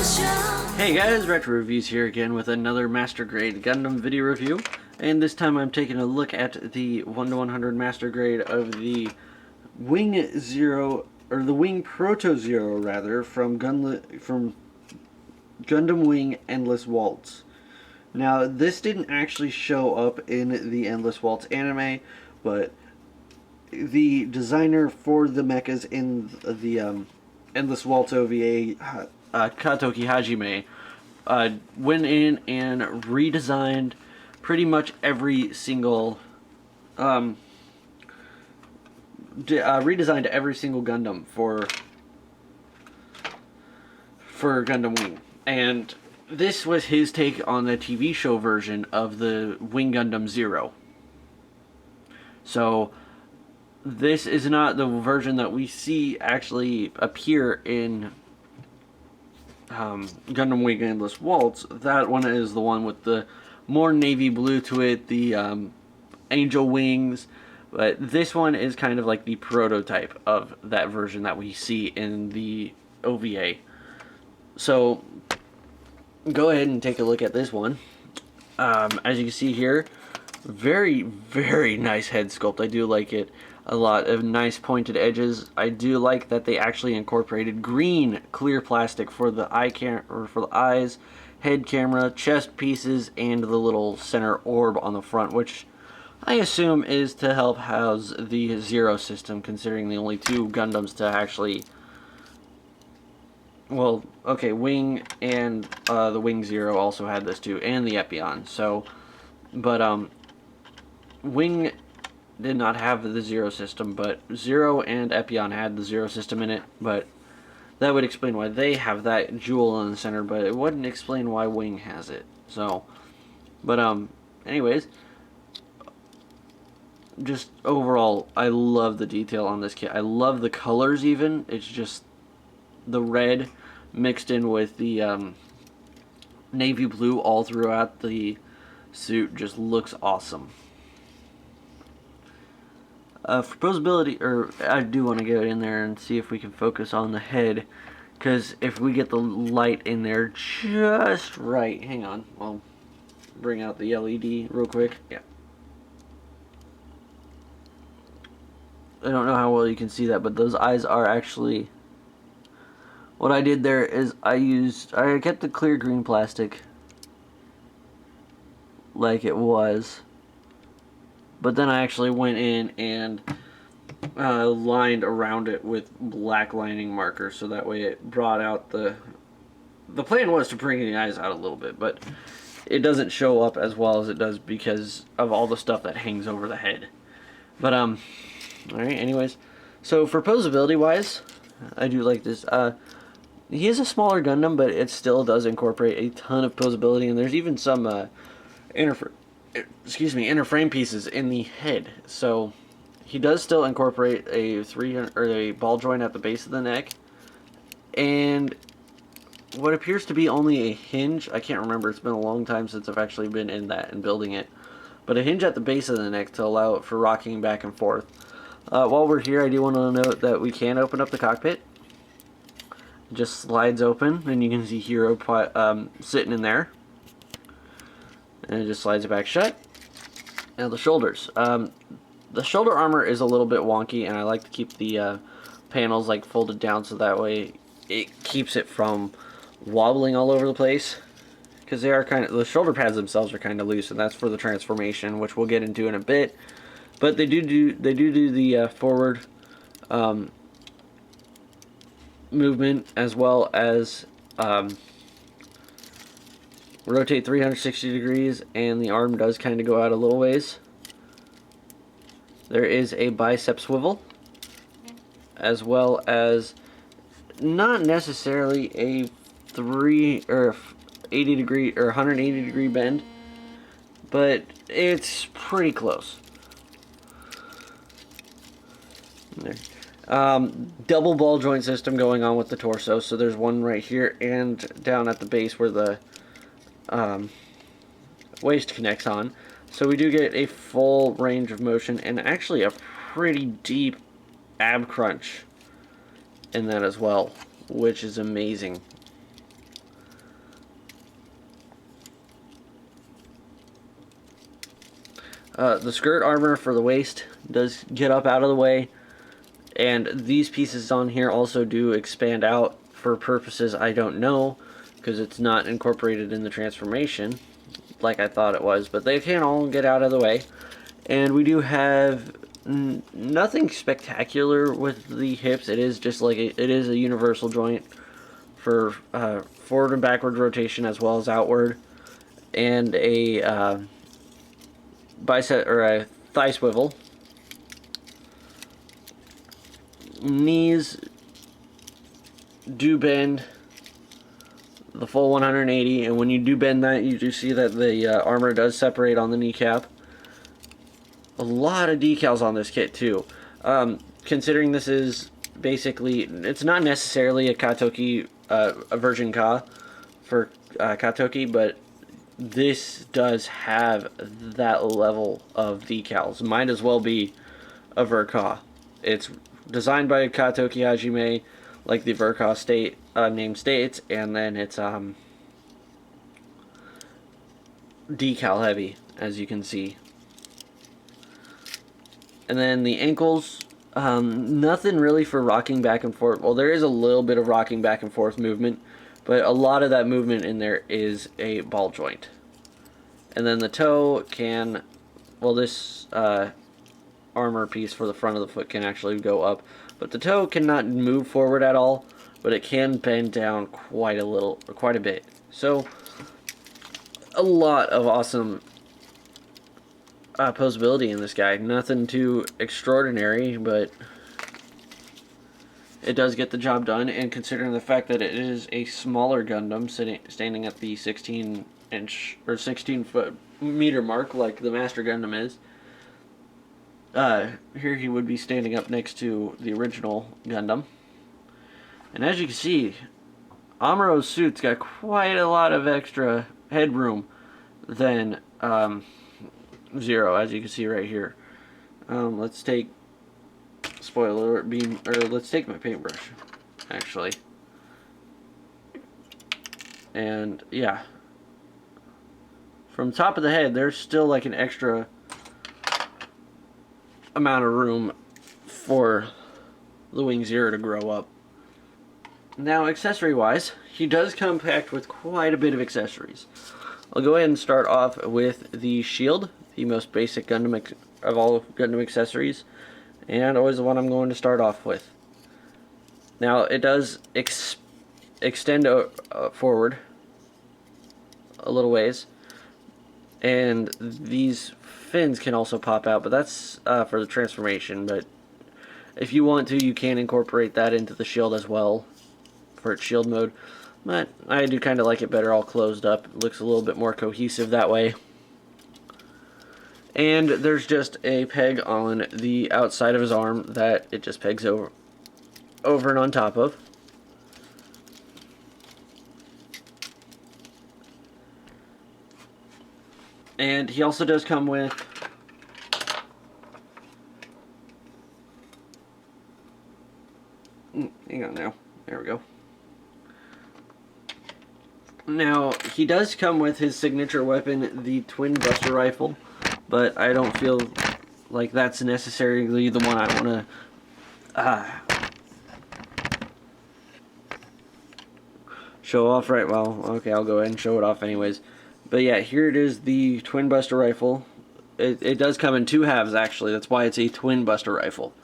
Hey guys, Retro Reviews here again with another Master Grade Gundam video review, and this time I'm taking a look at the 1/100 Master Grade of the Wing Zero, or the Wing Proto Zero rather, from Gundam Wing Endless Waltz. Now this didn't actually show up in the Endless Waltz anime, but the designer for the mechas in the Endless Waltz OVA, Katoki Hajime, went in and redesigned pretty much every single redesigned every single Gundam for Gundam Wing, and this was his take on the TV show version of the Wing Gundam Zero. So this is not the version that we see actually appear in Gundam Wing Endless Waltz. That one is the one with the more navy blue to it, the angel wings, but this one is kind of like the prototype of that version that we see in the OVA. So go ahead and take a look at this one. As you can see here, very, very nice head sculpt. I do like it a lot. Of nice pointed edges. I do like that they actually incorporated green clear plastic for the for the eyes, head camera, chest pieces, and the little center orb on the front, which I assume is to help house the Zero system, considering the only two Gundams to actually, well, okay, Wing and the Wing Zero also had this too, and the Epion. So, but Wing did not have the Zero system, but Zero and Epion had the Zero system in it, but that would explain why they have that jewel in the center, but it wouldn't explain why Wing has it. So, but anyways, just overall, I love the detail on this kit. I love the colors even. It's just the red mixed in with the navy blue all throughout the suit just looks awesome. For poseability, or I do want to get in there and see if we can focus on the head, because if we get the light in there just right, hang on, I'll bring out the LED real quick. Yeah. I don't know how well you can see that, but those eyes are actually, what I did there is I kept the clear green plastic like it was, but then I actually went in and lined around it with black lining marker, so that way it brought out the plan was to bring the eyes out a little bit, but it doesn't show up as well as it does because of all the stuff that hangs over the head. But alright, anyways, so for poseability wise, I do like this. He is a smaller Gundam, but it still does incorporate a ton of poseability, and there's even some inner frame pieces in the head. So he does still incorporate a ball joint at the base of the neck, and what appears to be only a hinge. I can't remember, it's been a long time since I've actually been in that and building it, but a hinge at the base of the neck to allow it for rocking back and forth. While we're here, I do want to note that we can open up the cockpit. It just slides open, and you can see Hero sitting in there. And it just slides it back shut. Now the shoulders. The shoulder armor is a little bit wonky, and I like to keep the panels like folded down so that way it keeps it from wobbling all over the place. Because they are the shoulder pads themselves are kind of loose, and that's for the transformation, which we'll get into in a bit. But they do the forward movement, as well as rotate 360 degrees, and the arm does kind of go out a little ways. There is a bicep swivel, as well as not necessarily a 80 degree or 180 degree bend, but it's pretty close. There. Double ball joint system going on with the torso, so there's one right here and down at the base where the waist connects on. So we do get a full range of motion, and actually a pretty deep ab crunch in that as well, which is amazing. The skirt armor for the waist does get up out of the way, and these pieces on here also do expand out for purposes I don't know, because it's not incorporated in the transformation like I thought it was, but they can all get out of the way. And we do have nothing spectacular with the hips. It is just like it is a universal joint for forward and backward rotation as well as outward, and a bicep or a thigh swivel. Knees do bend the full 180, and when you do bend that, you do see that the armor does separate on the kneecap. A lot of decals on this kit too. Considering this is basically, it's not necessarily a Katoki, a version Ka for Katoki, but this does have that level of decals. Might as well be a Ver-Ka. It's designed by Katoki Hajime, like the Ver-Ka name states, and then it's decal heavy, as you can see. And then the ankles, nothing really for rocking back and forth. Well, there is a little bit of rocking back and forth movement, but a lot of that movement in there is a ball joint. And then the toe can, well, this armor piece for the front of the foot can actually go up, but the toe cannot move forward at all, but it can bend down quite a bit. So a lot of awesome poseability in this guy. Nothing too extraordinary, but it does get the job done. And considering the fact that it is a smaller Gundam, standing at the 16-inch or 16-foot-meter mark, like the Master Gundam is, here he would be standing up next to the original Gundam. And as you can see, Amuro's suit's got quite a lot of extra headroom than Zero, as you can see right here. Let's take, spoiler alert, let's take my paintbrush, actually. And yeah, from top of the head, there's still like an extra amount of room for the Wing Zero to grow up. Now, accessory-wise, he does come packed with quite a bit of accessories. I'll go ahead and start off with the shield, the most basic Gundam of all Gundam accessories, and always the one I'm going to start off with. Now, it does extend forward a little ways, and these fins can also pop out, but that's for the transformation. But if you want to, you can incorporate that into the shield as well for its shield mode. But I do kind of like it better all closed up. It looks a little bit more cohesive that way. And there's just a peg on the outside of his arm that it just pegs over and on top of. And he also does come with hang on now. There we go. Now, he does come with his signature weapon, the Twin Buster Rifle, but I don't feel like that's necessarily the one I want to show off right well. Okay, I'll go ahead and show it off anyways. But yeah, here it is, the Twin Buster Rifle. It does come in two halves, actually. That's why it's a Twin Buster Rifle.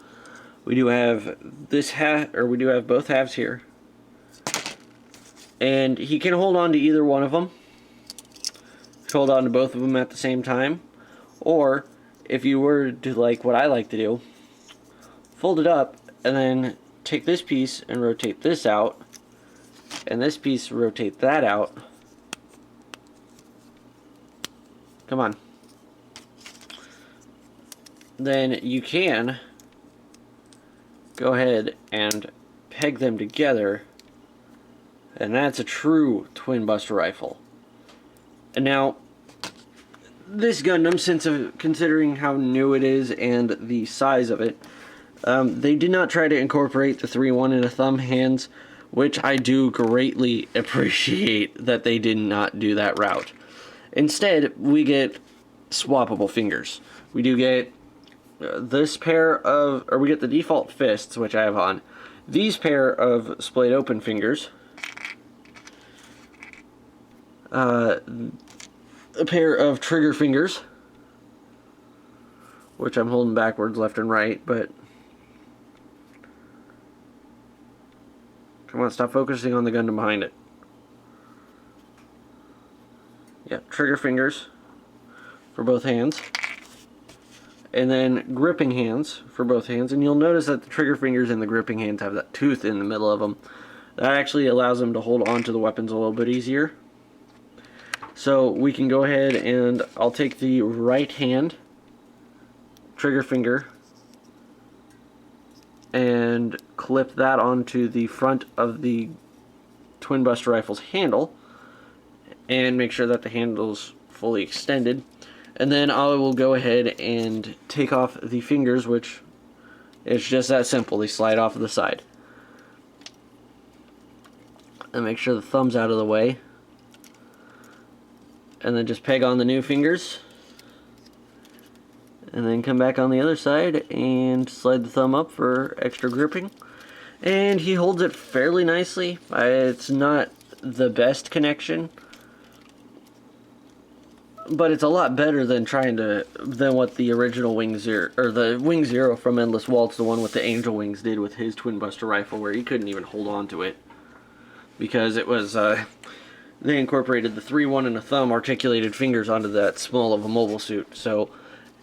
We do have this we do have both halves here. And he can hold on to either one of them. Hold on to both of them at the same time. Or, if you were to like what I like to do, fold it up and then take this piece and rotate this out. And this piece, rotate that out. Come on. Then you can go ahead and peg them together. And that's a true Twin Buster Rifle. And now, this Gundam, considering how new it is and the size of it, they did not try to incorporate the 3-1 and a thumb hands, which I do greatly appreciate that they did not do that route. Instead, we get swappable fingers. We do get this pair of, or we get the default fists, which I have on. These pair of splayed open fingers. A pair of trigger fingers, which I'm holding backwards left and right, but come on, stop focusing on the Gundam behind it. Yeah, trigger fingers for both hands. And then gripping hands for both hands. And you'll notice that the trigger fingers and the gripping hands have that tooth in the middle of them. That actually allows them to hold on to the weapons a little bit easier. So we can go ahead and I'll take the right hand trigger finger and clip that onto the front of the Twin Buster Rifle's handle and make sure that the handle's fully extended. And then I will go ahead and take off the fingers, which is just that simple. They slide off of the side. And make sure the thumb's out of the way. And then just peg on the new fingers. And then come back on the other side and slide the thumb up for extra gripping. And he holds it fairly nicely. It's not the best connection, but it's a lot better than than what the original Wing Zero, or the Wing Zero from Endless Waltz, the one with the angel wings, did with his Twin Buster Rifle, where he couldn't even hold on to it because it was they incorporated the 3, 1, and a thumb articulated fingers onto that small of a mobile suit, so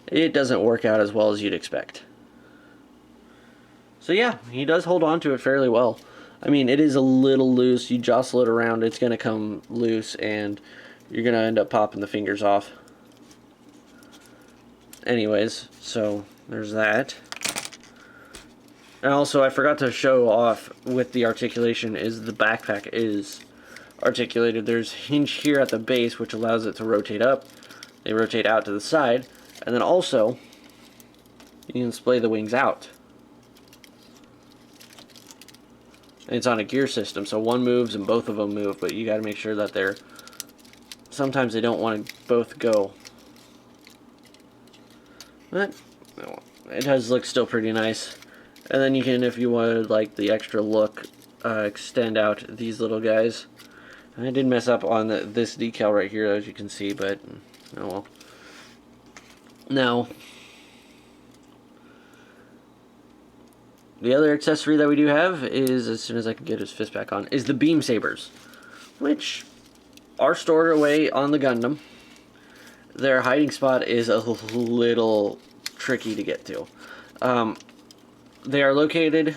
it doesn't work out as well as you'd expect. So yeah, he does hold on to it fairly well. I mean, it is a little loose. You jostle it around, it's going to come loose, and you're going to end up popping the fingers off. Anyways, so there's that. And also, I forgot to show off with the articulation is the backpack is articulated. There's hinge here at the base, which allows it to rotate up. They rotate out to the side. And then also, you can splay the wings out. And it's on a gear system, so one moves and both of them move, but you got to make sure that they're... Sometimes they don't want to both go. But it does look still pretty nice. And then you can, if you wanted like the extra look, extend out these little guys. And I did mess up on this decal right here, as you can see, but oh well. Now, the other accessory that we do have is, as soon as I can get his fist back on, is the beam sabers, which are stored away on the Gundam. Their hiding spot is a little tricky to get to. They are located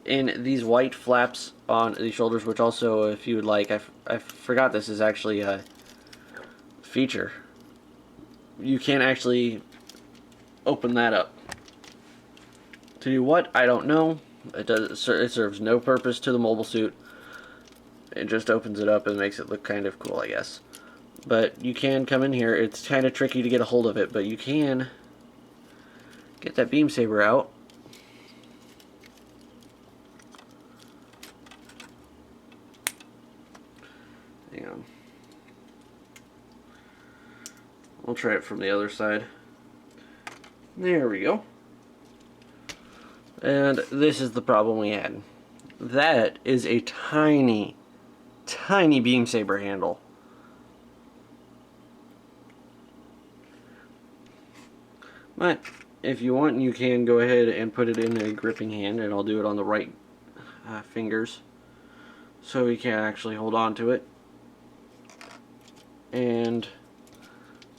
in these white flaps on the shoulders, which also, if you would like, I forgot this is actually a feature. You can actually open that up. To do what? I don't know. It serves no purpose to the mobile suit. It just opens it up and makes it look kind of cool, I guess. But you can come in here. It's kind of tricky to get a hold of it, but you can get that beam saber out. Hang on. We'll try it from the other side. There we go. And this is the problem we had. That is a tiny, tiny beam saber handle. But if you want, you can go ahead and put it in a gripping hand, and I'll do it on the right fingers so we can actually hold on to it. And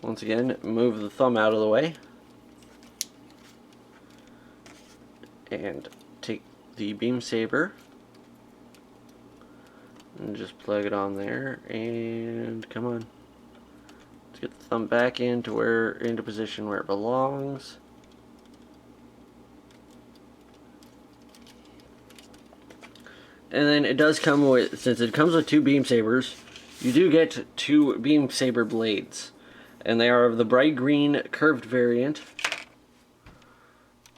once again, move the thumb out of the way and take the beam saber and just plug it on there, and come on, let's get the thumb back into position where it belongs. And then it does come with, since it comes with 2 beam sabers, you do get 2 beam saber blades, and they are of the bright green curved variant.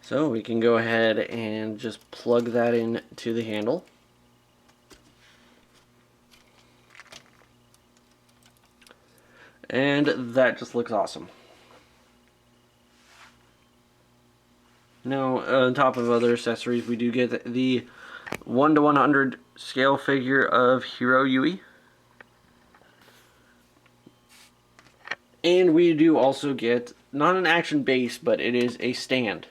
So we can go ahead and just plug that in to the handle. And that just looks awesome. Now, on top of other accessories, we do get the 1/100 scale figure of Hero Yui. And we do also get, not an action base, but it is a stand.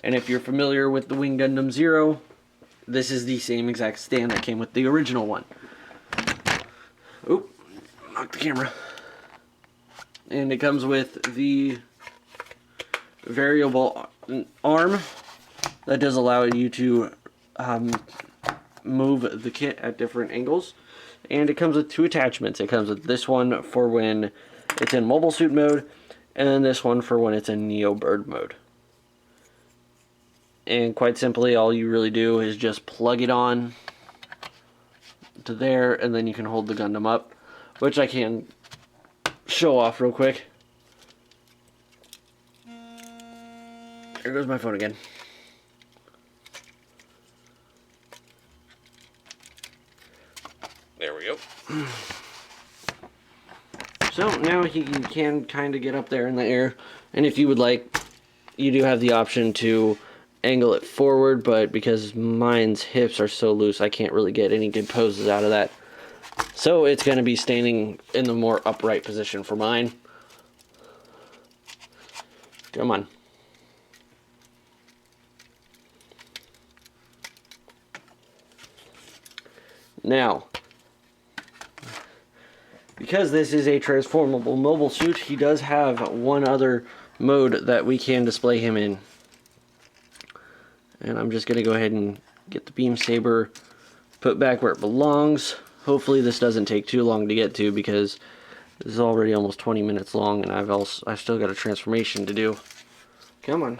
And if you're familiar with the Wing Gundam Zero, this is the same exact stand that came with the original one. Oop, knocked the camera. And it comes with the variable arm that does allow you to move the kit at different angles. And it comes with two attachments. It comes with this one for when it's in mobile suit mode, and this one for when it's in Neo Bird mode. And quite simply, all you really do is just plug it on to there, and then you can hold the Gundam up, which I can show off real quick. There goes my phone again. There we go. So now he can kind of get up there in the air, and if you would like, you do have the option to angle it forward, but because mine's hips are so loose, I can't really get any good poses out of that. So it's going to be standing in the more upright position for mine. Come on. Now, because this is a transformable mobile suit, he does have one other mode that we can display him in. And I'm just going to go ahead and get the beam saber put back where it belongs. Hopefully this doesn't take too long to get to, because this is already almost 20 minutes long, and I've still got a transformation to do. Come on.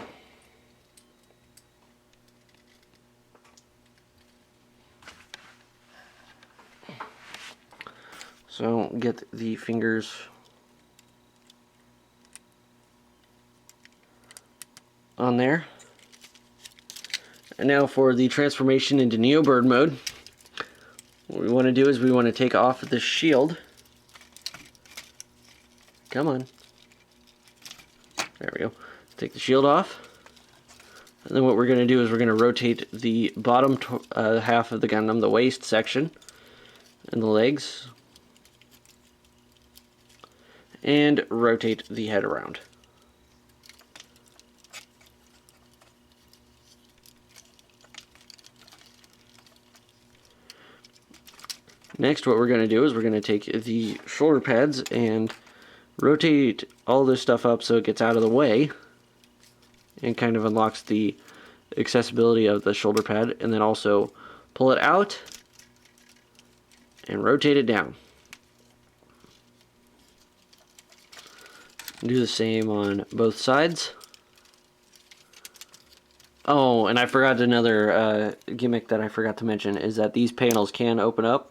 So get the fingers on there. And now for the transformation into Neo Bird mode, what we want to do is we want to take off the shield. Come on. There we go. Take the shield off. And then what we're going to do is we're going to rotate the bottom half of the Gundam, the waist section, and the legs, and rotate the head around. Next, what we're going to do is we're going to take the shoulder pads and rotate all this stuff up so it gets out of the way and kind of unlocks the accessibility of the shoulder pad, and then also pull it out and rotate it down. Do the same on both sides. Oh, and I forgot another gimmick that I forgot to mention is that these panels can open up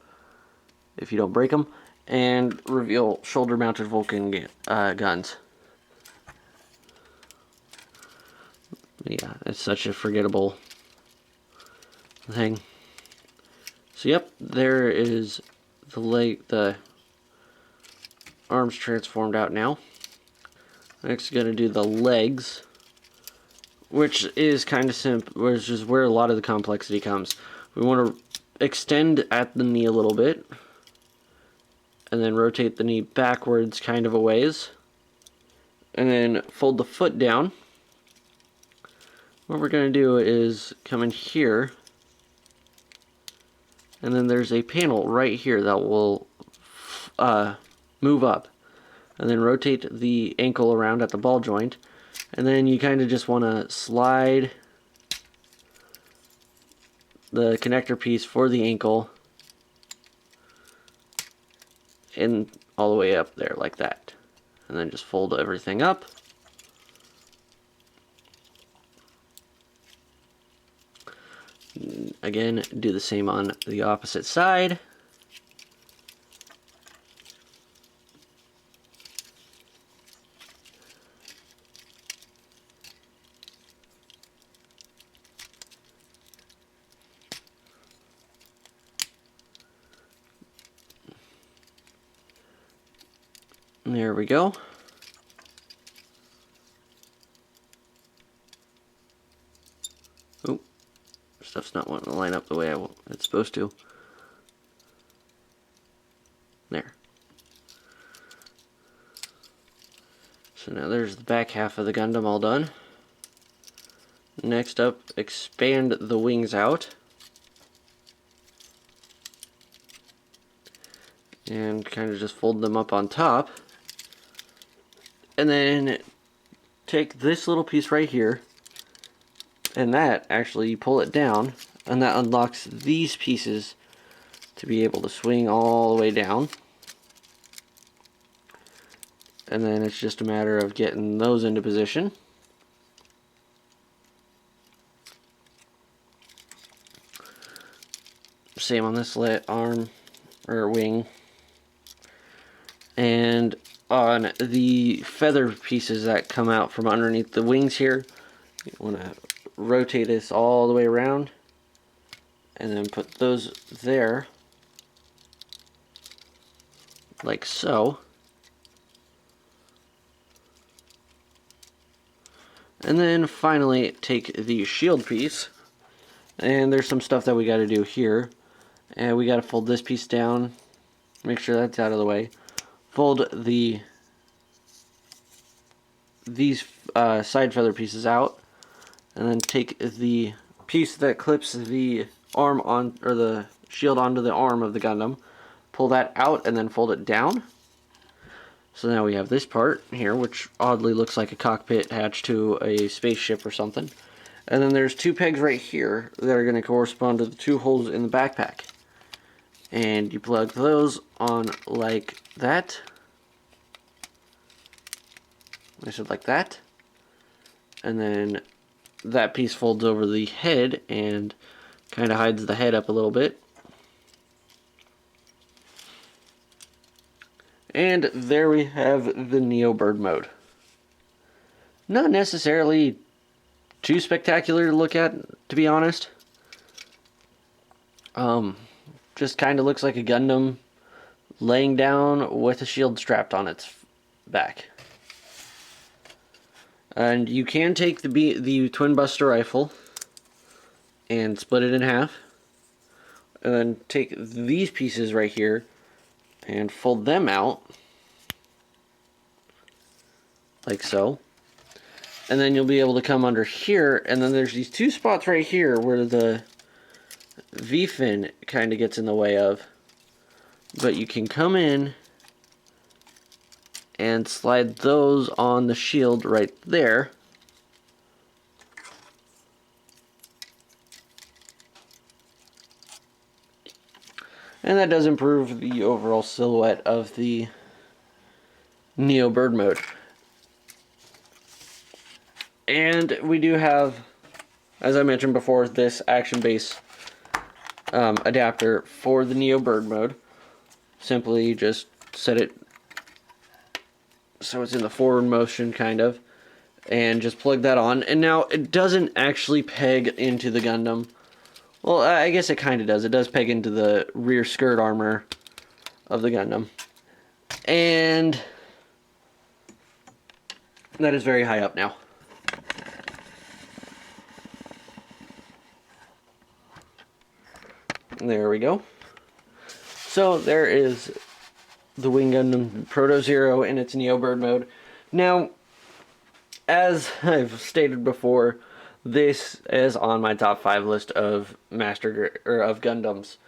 if you don't break them and reveal shoulder-mounted Vulcan guns. Yeah, it's such a forgettable thing. So yep, there is the arms transformed out now. Next, gonna do the legs, which is kind of simple, which is where a lot of the complexity comes. We want to extend at the knee a little bit, and then rotate the knee backwards kind of a ways, and then fold the foot down. What we're going to do is come in here, and then there's a panel right here that will move up, and then rotate the ankle around at the ball joint, and then you kind of just want to slide the connector piece for the ankle in all the way up there like that, and then just fold everything up. Again, do the same on the opposite side. There we go. Stuff's not wanting to line up the way it's supposed to. There. So now there's the back half of the Gundam all done. Next up, expand the wings out. And kind of just fold them up on top. And then take this little piece right here, and that actually you pull it down, and that unlocks these pieces to be able to swing all the way down. And then it's just a matter of getting those into position. Same on this arm or wing. And on the feather pieces that come out from underneath the wings here, you want to rotate this all the way around and then put those there like so. And then finally take the shield piece, and there's some stuff that we got to do here, and we got to fold this piece down, make sure that's out of the way, fold these side feather pieces out, and then take the piece that clips the arm on, or the shield onto the arm of the Gundam, pull that out and then fold it down. So now we have this part here, which oddly looks like a cockpit hatch to a spaceship or something. And then there's two pegs right here that are going to correspond to the two holes in the backpack. And you plug those on like that. I said like that. And then that piece folds over the head and kind of hides the head up a little bit. And there we have the Neo Bird mode. Not necessarily too spectacular to look at, to be honest. Just kind of looks like a Gundam laying down with a shield strapped on its back. And you can take the Twin Buster rifle and split it in half. And then take these pieces right here and fold them out like so, and then you'll be able to come under here, and then there's these two spots right here where the V-fin kind of gets in the way of, but you can come in and slide those on the shield right there. And that does improve the overall silhouette of the Neo Bird mode. And we do have, as I mentioned before, this action base adapter for the Neo Bird mode. Simply just set it so it's in the forward motion kind of, and just plug that on. And now it doesn't actually peg into the Gundam. Well, I guess it kind of does. It does peg into the rear skirt armor of the Gundam. And that is very high up now. There we go. So there is the Wing Gundam Proto Zero in its Neo Bird mode. Now, as I've stated before, this is on my top 5 list of of Gundams,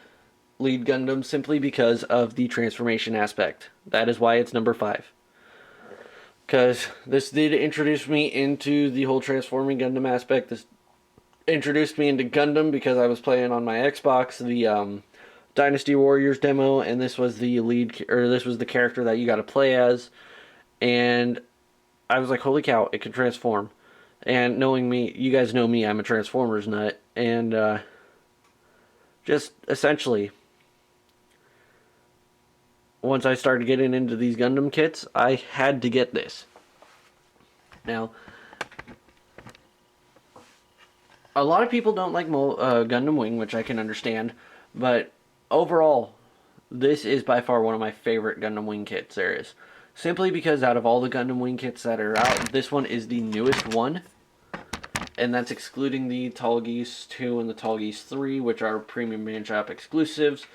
lead Gundams, simply because of the transformation aspect. That is why it's number 5. Because this did introduce me into the whole transforming Gundam aspect. This introduced me into Gundam because I was playing on my Xbox the Dynasty Warriors demo, and this was the this was the character that you got to play as, and I was like, holy cow, it can transform. And knowing me, you guys know me, I'm a Transformers nut, and just essentially, once I started getting into these Gundam kits, I had to get this. Now, a lot of people don't like Gundam Wing, which I can understand, but overall, this is by far one of my favorite Gundam Wing kits there is. Simply because out of all the Gundam Wing kits that are out, this one is the newest one. and that's excluding the Tall Geese 2 and the Tall Geese 3, which are premium man shop exclusives,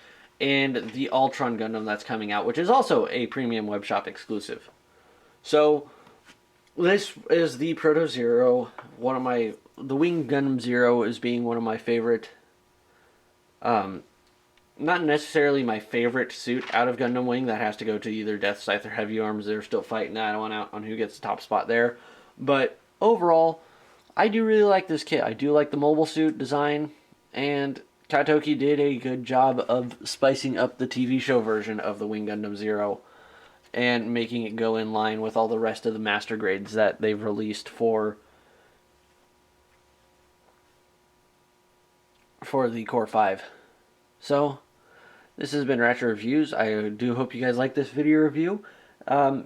and the Ultron Gundam that's coming out, which is also a premium web shop exclusive. So this is the Proto Zero. The Wing Gundam Zero is being one of my favorite, not necessarily my favorite suit out of Gundam Wing. That has to go to either Death Scythe or Heavy Arms. They're still fighting that one out on who gets the top spot there. But overall, I do really like this kit. I do like the mobile suit design, and Katoki did a good job of spicing up the TV show version of the Wing Gundam Zero and making it go in line with all the rest of the master grades that they've released for the Core 5. So, this has been Ratchet Reviews. I do hope you guys like this video review. If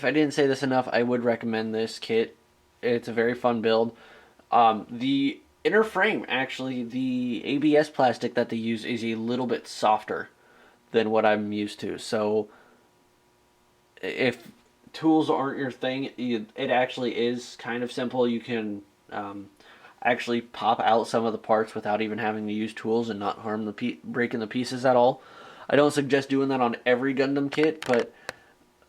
I didn't say this enough, I would recommend this kit. It's a very fun build. The inner frame, actually, the ABS plastic that they use is a little bit softer than what I'm used to. So if tools aren't your thing, it actually is kind of simple. You can actually pop out some of the parts without even having to use tools and not harm breaking the pieces at all. I don't suggest doing that on every Gundam kit, but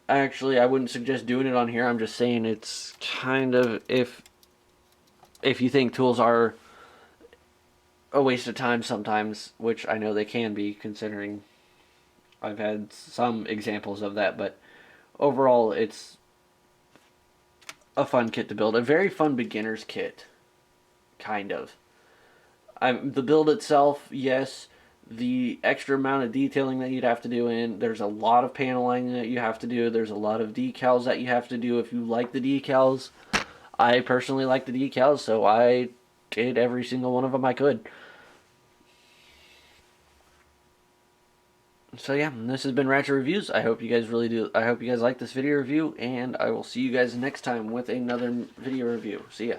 actually I wouldn't suggest doing it on here. I'm just saying it's kind of, if you think tools are a waste of time sometimes, which I know they can be, considering I've had some examples of that, but overall it's a fun kit to build. A very fun beginner's kit, kind of. The build itself, yes, the extra amount of detailing that you'd have to do there's a lot of paneling that you have to do. There's a lot of decals that you have to do if you like the decals. I personally like the decals, so I did every single one of them I could. So yeah, this has been Ratchet Reviews. I hope you guys like this video review, and I will see you guys next time with another video review. See ya.